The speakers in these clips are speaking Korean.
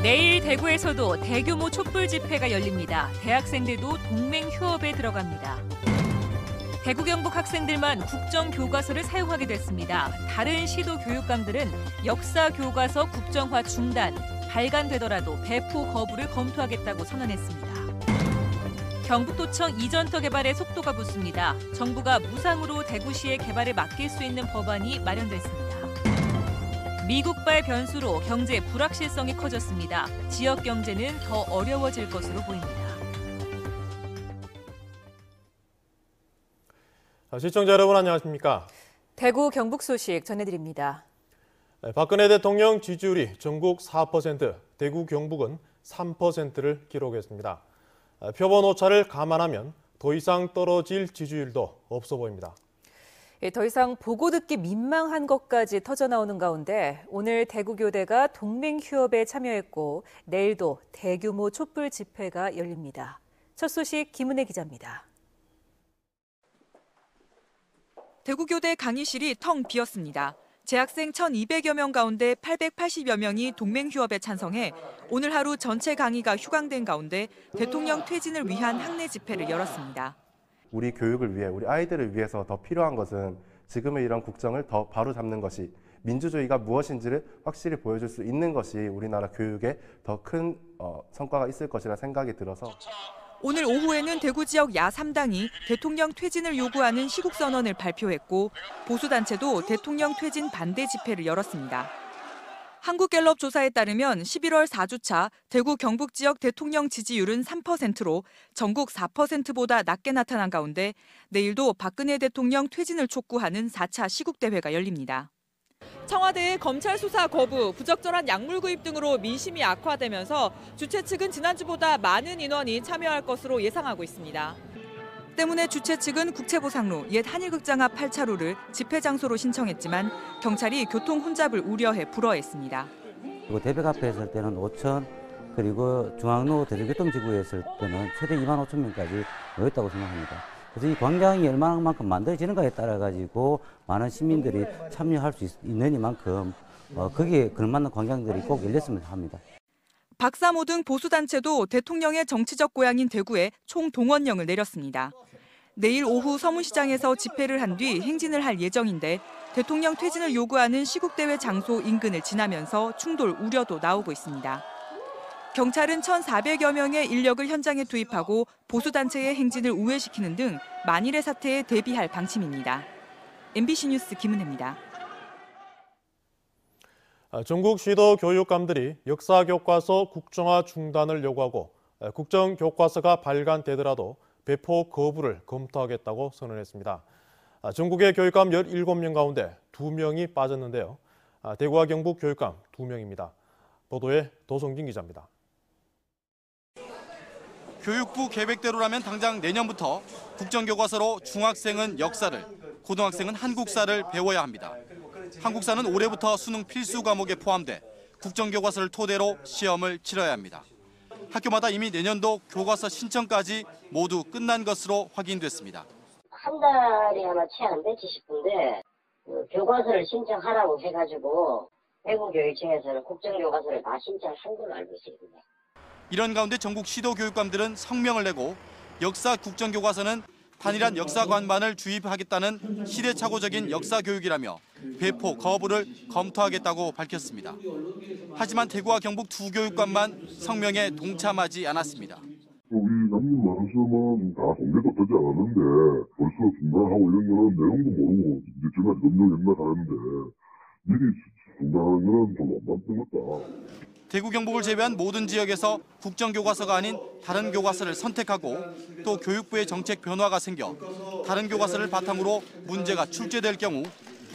내일 대구에서도 대규모 촛불 집회가 열립니다. 대학생들도 동맹 휴업에 들어갑니다. 대구 경북 학생들만 국정교과서를 사용하게 됐습니다. 다른 시도 교육감들은 역사 교과서 국정화 중단, 발간되더라도 배포 거부를 검토하겠다고 선언했습니다. 경북도청 이전터 개발에 속도가 붙습니다. 정부가 무상으로 대구시의 개발에 맡길 수 있는 법안이 마련됐습니다. 미국발 변수로 경제 불확실성이 커졌습니다. 지역 경제는 더 어려워질 것으로 보입니다. 시청자 여러분 안녕하십니까? 대구 경북 소식 전해드립니다. 박근혜 대통령 지지율이 전국 4%, 대구 경북은 3%를 기록했습니다. 표본 오차를 감안하면 더 이상 떨어질 지지율도 없어 보입니다. 더 이상 보고 듣기 민망한 것까지 터져나오는 가운데 오늘 대구교대가 동맹휴업에 참여했고 내일도 대규모 촛불 집회가 열립니다. 첫 소식 김은혜 기자입니다. 대구교대 강의실이 텅 비었습니다. 재학생 1,200여 명 가운데 880여 명이 동맹휴업에 찬성해 오늘 하루 전체 강의가 휴강된 가운데 대통령 퇴진을 위한 학내 집회를 열었습니다. 우리 교육을 위해, 우리 아이들을 위해서 더 필요한 것은 지금의 이런 국정을 더 바로잡는 것이, 민주주의가 무엇인지를 확실히 보여줄 수 있는 것이 우리나라 교육에 더 큰 성과가 있을 것이라 생각이 들어서 오늘 오후에는 대구 지역 야3당이 대통령 퇴진을 요구하는 시국선언을 발표했고 보수단체도 대통령 퇴진 반대 집회를 열었습니다. 한국갤럽 조사에 따르면 11월 4주차 대구 경북 지역 대통령 지지율은 3%로 전국 4%보다 낮게 나타난 가운데 내일도 박근혜 대통령 퇴진을 촉구하는 4차 시국대회가 열립니다. 청와대의 검찰 수사 거부, 부적절한 약물 구입 등으로 민심이 악화되면서 주최 측은 지난주보다 많은 인원이 참여할 것으로 예상하고 있습니다. 때문에 주최 측은 국채보상로 옛 한일극장 앞 8차로를 집회 장소로 신청했지만 경찰이 교통 혼잡을 우려해 불허했습니다. 대백 앞에 있을 때는 5천, 그리고 중앙로 대중교통지구에 있을 때는 최대 2만 5천 명까지 모였다고 생각합니다. 그래서 이 광장이 얼마만큼 만들어지는가에 따라 가지고 많은 시민들이 참여할 수 있는 이만큼 거기에 걸맞는 광장들이 꼭 열렸으면 합니다. 박사모 등 보수단체도 대통령의 정치적 고향인 대구에 총동원령을 내렸습니다. 내일 오후 서문시장에서 집회를 한 뒤 행진을 할 예정인데 대통령 퇴진을 요구하는 시국대회 장소 인근을 지나면서 충돌 우려도 나오고 있습니다. 경찰은 1,400여 명의 인력을 현장에 투입하고 보수단체의 행진을 우회시키는 등 만일의 사태에 대비할 방침입니다. MBC 뉴스 김은혜입니다. 전국 시도 교육감들이 역사교과서 국정화 중단을 요구하고 국정교과서가 발간되더라도 배포 거부를 검토하겠다고 선언했습니다. 전국의 교육감 17명 가운데 2명이 빠졌는데요. 대구와 경북 교육감 2명입니다. 보도에 도성진 기자입니다. 교육부 계획대로라면 당장 내년부터 국정교과서로 중학생은 역사를, 고등학생은 한국사를 배워야 합니다. 한국사는 올해부터 수능 필수 과목에 포함돼 국정교과서를 토대로 시험을 치러야 합니다. 학교마다 이미 내년도 교과서 신청까지 모두 끝난 것으로 확인됐습니다. 한 달이 아마 채 안 됐지 싶은데 교과서를 신청하라고 해가지고 대구교육청에서는 국정교과서를 다 신청한 걸로 알고 있습니다. 이런 가운데 전국 시도교육감들은 성명을 내고 역사 국정교과서는 단일한 역사관만을 주입하겠다는 시대착오적인 역사교육이라며 배포 거부를 검토하겠다고 밝혔습니다. 하지만 대구와 경북 두 교육감만 성명에 동참하지 않았습니다. 우리 남녀 많으시면 다 공개도 되지 않았는데 벌써 중단하고 이런 거는 내용도 모르고 이제 지금까지 검증했나 하는데 미리 중단하는 거는 좀 안 맞는 거다. 대구 경북을 제외한 모든 지역에서 국정교과서가 아닌 다른 교과서를 선택하고 또 교육부의 정책 변화가 생겨 다른 교과서를 바탕으로 문제가 출제될 경우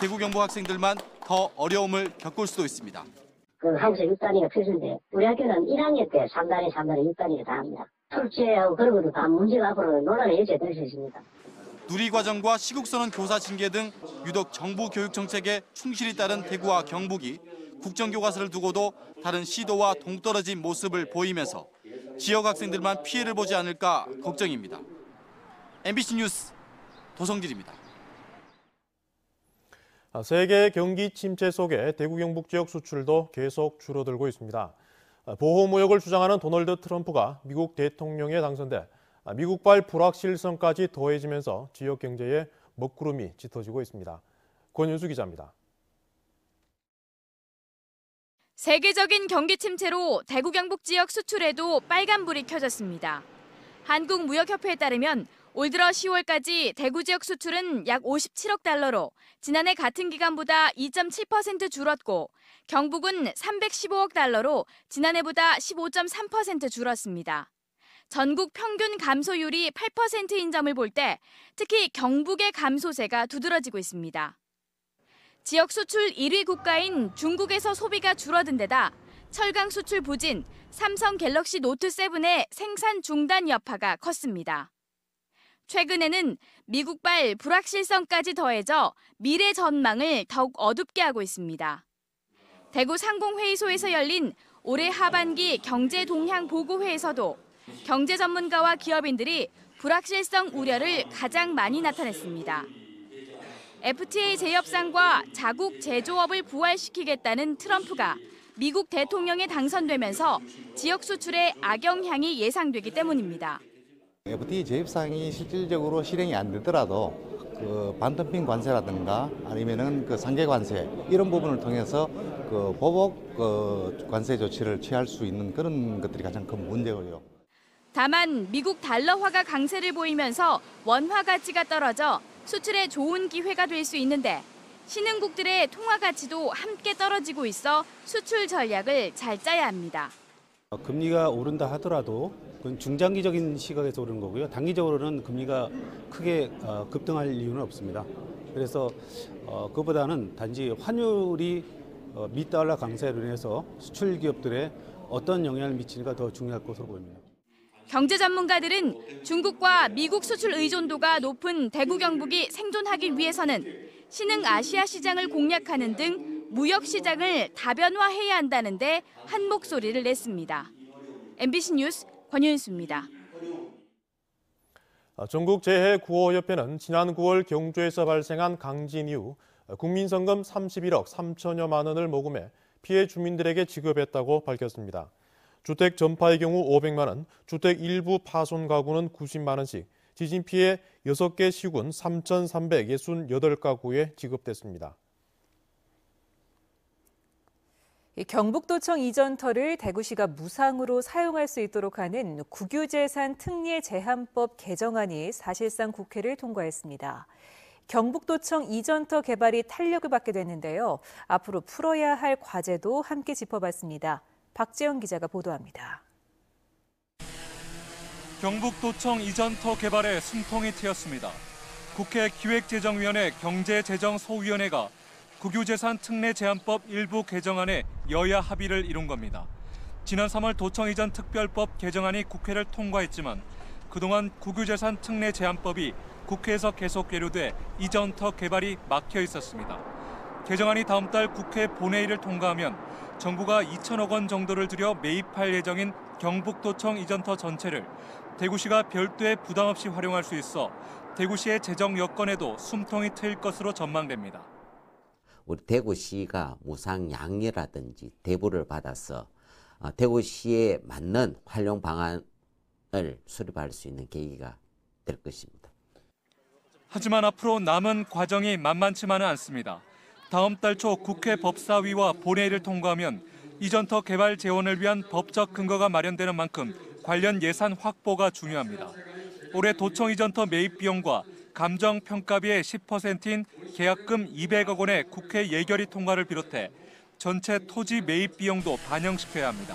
대구 경북 학생들만 더 어려움을 겪을 수도 있습니다. 한국사 6단위가 필수인데 우리 학교는 1학년 때 3단위, 6단위를 다 합니다. 출제하고 그런 것도 다 문제가 앞으로 논란의 여지가 될 수 있습니다. 누리과정과 시국선언 교사 징계 등 유독 정부 교육 정책에 충실히 따른 대구와 경북이 국정교과서를 두고도 다른 시도와 동떨어진 모습을 보이면서 지역 학생들만 피해를 보지 않을까 걱정입니다. MBC 뉴스 도성진입니다. 세계 경기 침체 속에 대구 경북 지역 수출도 계속 줄어들고 있습니다. 보호무역을 주장하는 도널드 트럼프가 미국 대통령에 당선돼 미국발 불확실성까지 더해지면서 지역 경제에 먹구름이 짙어지고 있습니다. 권윤수 기자입니다. 세계적인 경기 침체로 대구 경북 지역 수출에도 빨간불이 켜졌습니다. 한국무역협회에 따르면 올 들어 10월까지 대구 지역 수출은 약 57억 달러로 지난해 같은 기간보다 2.7% 줄었고 경북은 315억 달러로 지난해보다 15.3% 줄었습니다. 전국 평균 감소율이 8%인 점을 볼 때 특히 경북의 감소세가 두드러지고 있습니다. 지역 수출 1위 국가인 중국에서 소비가 줄어든 데다 철강 수출 부진, 삼성 갤럭시 노트 7의 생산 중단 여파가 컸습니다. 최근에는 미국발 불확실성까지 더해져 미래 전망을 더욱 어둡게 하고 있습니다. 대구 상공회의소에서 열린 올해 하반기 경제 동향 보고회에서도 경제 전문가와 기업인들이 불확실성 우려를 가장 많이 나타냈습니다. FTA 재협상과 자국 제조업을 부활시키겠다는 트럼프가 미국 대통령에 당선되면서 지역 수출에 악영향이 예상되기 때문입니다. FTA 재협상이 실질적으로 실행이 안 되더라도 그 반덤핑 관세라든가 아니면은 그 상계 관세 이런 부분을 통해서 그 보복 관세 조치를 취할 수 있는 그런 것들이 가장 큰 문제고요. 다만 미국 달러화가 강세를 보이면서 원화 가치가 떨어져 수출에 좋은 기회가 될 수 있는데 신흥국들의 통화 가치도 함께 떨어지고 있어 수출 전략을 잘 짜야 합니다. 금리가 오른다 하더라도 그건 중장기적인 시각에서 오르는 거고요. 단기적으로는 금리가 크게 급등할 이유는 없습니다. 그래서 그보다는 단지 환율이 미달러 강세로 인해서 수출 기업들에 어떤 영향을 미치는가 더 중요할 것으로 보입니다. 경제 전문가들은 중국과 미국 수출 의존도가 높은 대구 경북이 생존하기 위해서는 신흥 아시아 시장을 공략하는 등 무역 시장을 다변화해야 한다는데 한 목소리를 냈습니다. MBC 뉴스 권윤수입니다. 전국재해구호협회는 지난 9월 경주에서 발생한 강진 이후 국민성금 31억 3천여만 원을 모금해 피해 주민들에게 지급했다고 밝혔습니다. 주택 전파의 경우 500만 원, 주택 일부 파손 가구는 90만 원씩, 지진 피해 6개 시군 3,368가구에 지급됐습니다. 경북도청 이전터를 대구시가 무상으로 사용할 수 있도록 하는 국유재산 특례 제한법 개정안이 사실상 국회를 통과했습니다. 경북도청 이전터 개발이 탄력을 받게 됐는데요. 앞으로 풀어야 할 과제도 함께 짚어봤습니다. 박재영 기자가 보도합니다. 경북도청 이전터 개발에 숨통이 트였습니다. 국회 기획재정위원회 경제재정소위원회가 국유재산 특례 제한법 일부 개정안에 여야 합의를 이룬 겁니다. 지난 3월 도청 이전 특별법 개정안이 국회를 통과했지만 그동안 국유재산 특례 제한법이 국회에서 계속 계류돼 이전터 개발이 막혀 있었습니다. 개정안이 다음 달 국회 본회의를 통과하면 정부가 2천억 원 정도를 들여 매입할 예정인 경북도청 이전터 전체를 대구시가 별도의 부담 없이 활용할 수 있어 대구시의 재정 여건에도 숨통이 트일 것으로 전망됩니다. 우리 대구시가 무상 양리라든지 대부를 받아서 대구시에 맞는 활용 방안을 수립할 수 있는 계기가 될 것입니다. 하지만 앞으로 남은 과정이 만만치만은 않습니다. 다음 달 초 국회 법사위와 본회의를 통과하면 이전터 개발 재원을 위한 법적 근거가 마련되는 만큼 관련 예산 확보가 중요합니다. 올해 도청 이전터 매입 비용과 감정평가비의 10%인 계약금 200억 원의 국회 예결위 통과를 비롯해 전체 토지 매입 비용도 반영시켜야 합니다.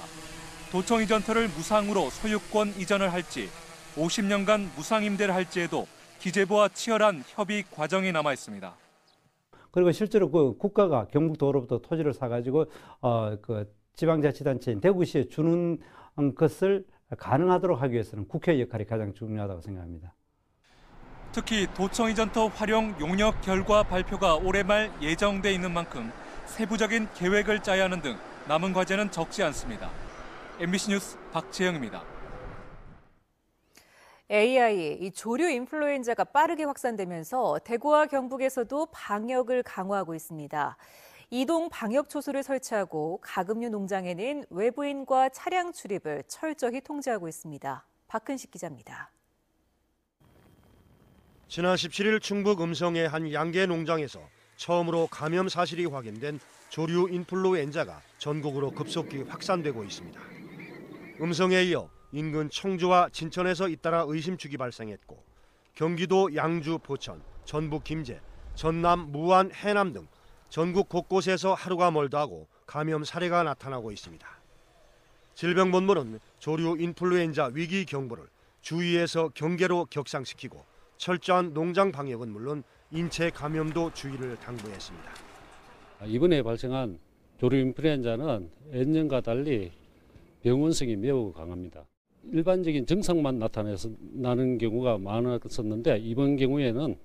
도청 이전터를 무상으로 소유권 이전을 할지 50년간 무상 임대를 할지에도 기재부와 치열한 협의 과정이 남아 있습니다. 그리고 실제로 그 국가가 경북도로부터 토지를 사가지고 그 지방자치단체인 대구시에 주는 것을 가능하도록 하기 위해서는 국회의 역할이 가장 중요하다고 생각합니다. 특히 도청 이전터 활용 용역 결과 발표가 올해 말 예정돼 있는 만큼 세부적인 계획을 짜야 하는 등 남은 과제는 적지 않습니다. MBC 뉴스 박재영입니다. AI, 이 조류 인플루엔자가 빠르게 확산되면서 대구와 경북에서도 방역을 강화하고 있습니다. 이동 방역 초소를 설치하고 가금류 농장에는 외부인과 차량 출입을 철저히 통제하고 있습니다. 박근식 기자입니다. 지난 17일 충북 음성의 한 양계 농장에서 처음으로 감염 사실이 확인된 조류 인플루엔자가 전국으로 급속히 확산되고 있습니다. 음성에 이어 인근 청주와 진천에서 잇따라 의심축이 발생했고 경기도 양주, 포천, 전북 김제, 전남, 무안, 해남 등 전국 곳곳에서 하루가 멀다 하고 감염 사례가 나타나고 있습니다. 질병본부는 조류 인플루엔자 위기 경보를 주의에서 경계로 격상시키고 철저한 농장 방역은 물론 인체 감염도 주의를 당부했습니다. 이번에 발생한 조류 인플루엔자는 예년과 달리 병원성이 매우 강합니다. 일반적인 증상만 나타나는 경우가 많았었는데 이번 경우에는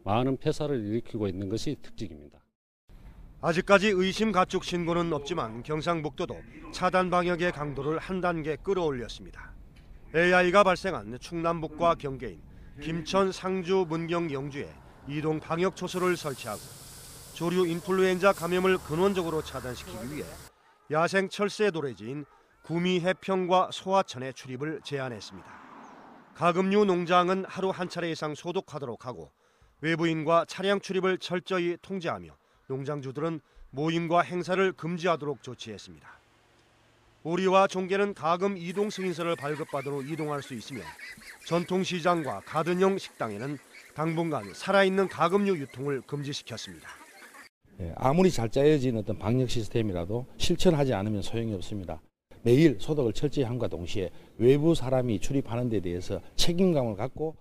많은 폐사를 일으키고 있는 것이 특징입니다. 아직까지 의심 가축 신고는 없지만 경상북도도 차단 방역의 강도를 한 단계 끌어올렸습니다. AI가 발생한 충남북과 경계인 김천, 상주, 문경, 영주에 이동 방역 초소를 설치하고 조류 인플루엔자 감염을 근원적으로 차단시키기 위해 야생 철새 도래지인 구미 해평과 소하천의 출입을 제한했습니다. 가금류 농장은 하루 한 차례 이상 소독하도록 하고 외부인과 차량 출입을 철저히 통제하며 농장주들은 모임과 행사를 금지하도록 조치했습니다. 오리와 종개는 가금 이동 승인서를 발급받으러 이동할 수 있으며 전통시장과 가든형 식당에는 당분간 살아있는 가금류 유통을 금지시켰습니다. 아무리 잘 짜여진 어떤 방역 시스템이라도 실천하지 않으면 소용이 없습니다. 매일 소독을 철저히 함과 동시에 외부 사람이 출입하는 데 대해서 책임감을 갖고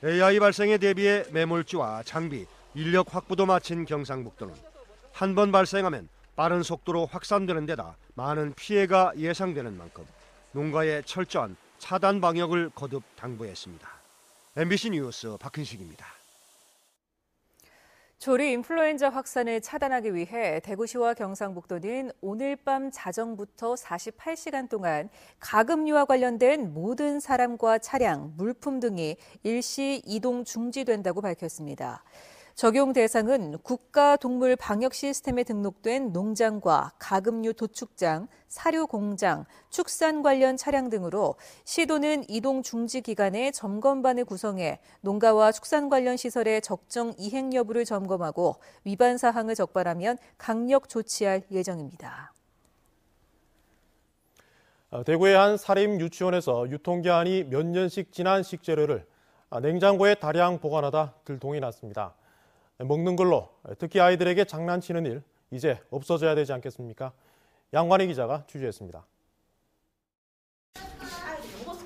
AI 발생에 대비해 매몰지와 장비, 인력 확보도 마친 경상북도는 한 번 발생하면 빠른 속도로 확산되는 데다 많은 피해가 예상되는 만큼 농가의 철저한 차단 방역을 거듭 당부했습니다. MBC 뉴스 박근식입니다. 조류 인플루엔자 확산을 차단하기 위해 대구시와 경상북도는 오늘 밤 자정부터 48시간 동안 가금류와 관련된 모든 사람과 차량, 물품 등이 일시 이동 중지된다고 밝혔습니다. 적용 대상은 국가동물 방역 시스템에 등록된 농장과 가금류 도축장, 사료 공장, 축산 관련 차량 등으로 시도는 이동 중지 기간에 점검반을 구성해 농가와 축산 관련 시설의 적정 이행 여부를 점검하고 위반 사항을 적발하면 강력 조치할 예정입니다. 대구의 한 사립 유치원에서 유통기한이 몇 년씩 지난 식재료를 냉장고에 다량 보관하다 들통이 났습니다. 먹는 걸로 특히 아이들에게 장난치는 일 이제 없어져야 되지 않겠습니까? 양관희 기자가 취재했습니다.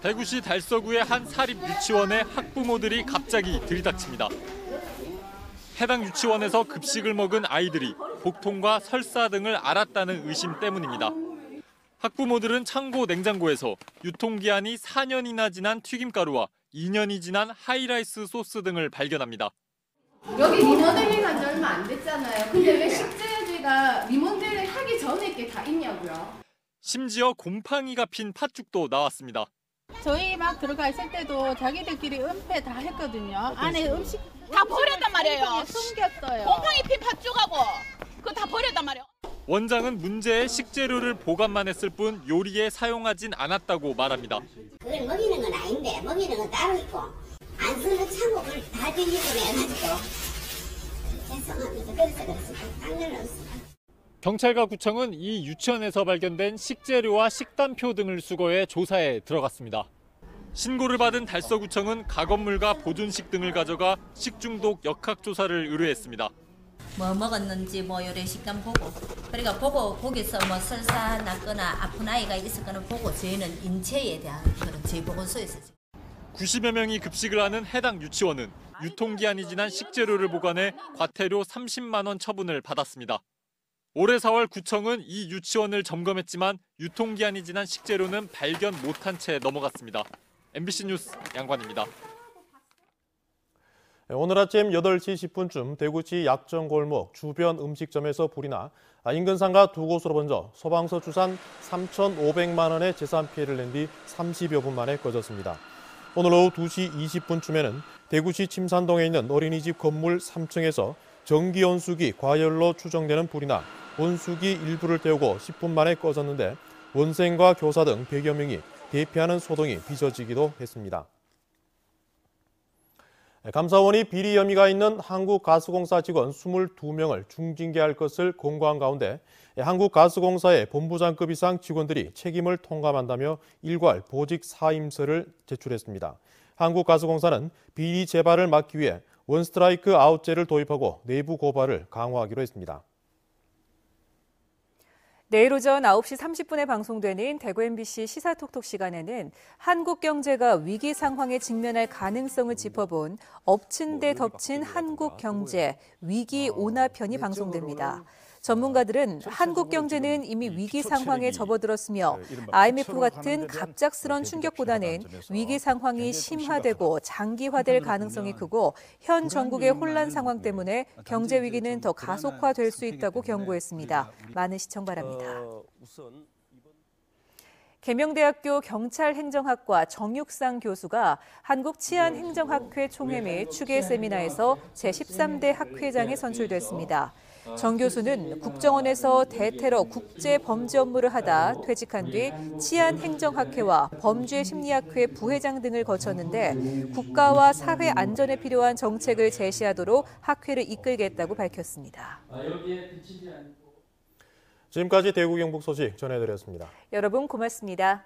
대구시 달서구의 한 사립 유치원에 학부모들이 갑자기 들이닥칩니다. 해당 유치원에서 급식을 먹은 아이들이 복통과 설사 등을 앓았다는 의심 때문입니다. 학부모들은 창고 냉장고에서 유통기한이 4년이나 지난 튀김가루와 2년이 지난 하이라이스 소스 등을 발견합니다. 여기 리모델링 한 지 얼마 안 됐잖아요. 근데 왜 식재료가 리모델링 하기 전에 게 다 있냐고요. 심지어 곰팡이가 핀 팥죽도 나왔습니다. 저희 막 들어가 있을 때도 자기들끼리 은폐 다 했거든요. 안에 음식 다 버렸단 말이에요. 숨겼어요. 곰팡이 핀 팥죽하고 그거 다 버렸단 말이에요. 원장은 문제의 식재료를 보관만 했을 뿐 요리에 사용하진 않았다고 말합니다. 그걸 먹이는 건 아닌데 먹이는 건 따로 있고 안 쓰는 창고를 다 뒤집어 내가지고 죄송합니다. 그래서 그렇습니다. 당연히 없습니다. 경찰과 구청은 이 유치원에서 발견된 식재료와 식단표 등을 수거해 조사에 들어갔습니다. 신고를 받은 달서구청은 가건물과 보존식 등을 가져가 식중독 역학조사를 의뢰했습니다. 뭐 먹었는지 뭐 요래 식단 보고 그러니까 보고 거기서 뭐 설사 났거나 아픈 아이가 있었거나 보고 저희는 인체에 대한 그런 저희 보건소에서 90여 명이 급식을 하는 해당 유치원은 유통기한이 지난 식재료를 보관해 과태료 30만 원 처분을 받았습니다. 올해 4월 구청은 이 유치원을 점검했지만 유통기한이 지난 식재료는 발견 못한 채 넘어갔습니다. MBC 뉴스 양관입니다. 오늘 아침 8시 10분쯤 대구시 약정골목 주변 음식점에서 불이 나 인근 상가 두 곳으로 번져 소방서 추산 3,500만 원의 재산 피해를 낸 뒤 30여 분 만에 꺼졌습니다. 오늘 오후 2시 20분쯤에는 대구시 침산동에 있는 어린이집 건물 3층에서 전기 온수기 과열로 추정되는 불이 나 온수기 일부를 태우고 10분 만에 꺼졌는데 원생과 교사 등 100여 명이 대피하는 소동이 빚어지기도 했습니다. 감사원이 비리 혐의가 있는 한국가스공사 직원 22명을 중징계할 것을 공고한 가운데 한국가스공사의 본부장급 이상 직원들이 책임을 통감한다며 일괄 보직 사임서를 제출했습니다. 한국가스공사는 비리 재발을 막기 위해 원스트라이크 아웃제를 도입하고 내부 고발을 강화하기로 했습니다. 내일 오전 9시 30분에 방송되는 대구 MBC 시사톡톡 시간에는 한국 경제가 위기 상황에 직면할 가능성을 짚어본 엎친 데 덮친 한국 경제 위기 오나편이 방송됩니다. 전문가들은 한국 경제는 이미 위기 상황에 접어들었으며 IMF 같은 갑작스런 충격보다는 위기 상황이 심화되고 장기화될 가능성이 크고 현 전국의 혼란 상황 때문에 경제 위기는 더 가속화될 수 있다고 경고했습니다. 많은 시청 바랍니다. 계명대학교 경찰행정학과 정육상 교수가 한국치안행정학회 총회 및 추계 세미나에서 제13대 학회장에 선출됐습니다. 정 교수는 국정원에서 대테러 국제범죄 업무를 하다 퇴직한 뒤 치안행정학회와 범죄심리학회 부회장 등을 거쳤는데 국가와 사회 안전에 필요한 정책을 제시하도록 학회를 이끌겠다고 밝혔습니다. 지금까지 대구 경북 소식 전해드렸습니다. 여러분 고맙습니다.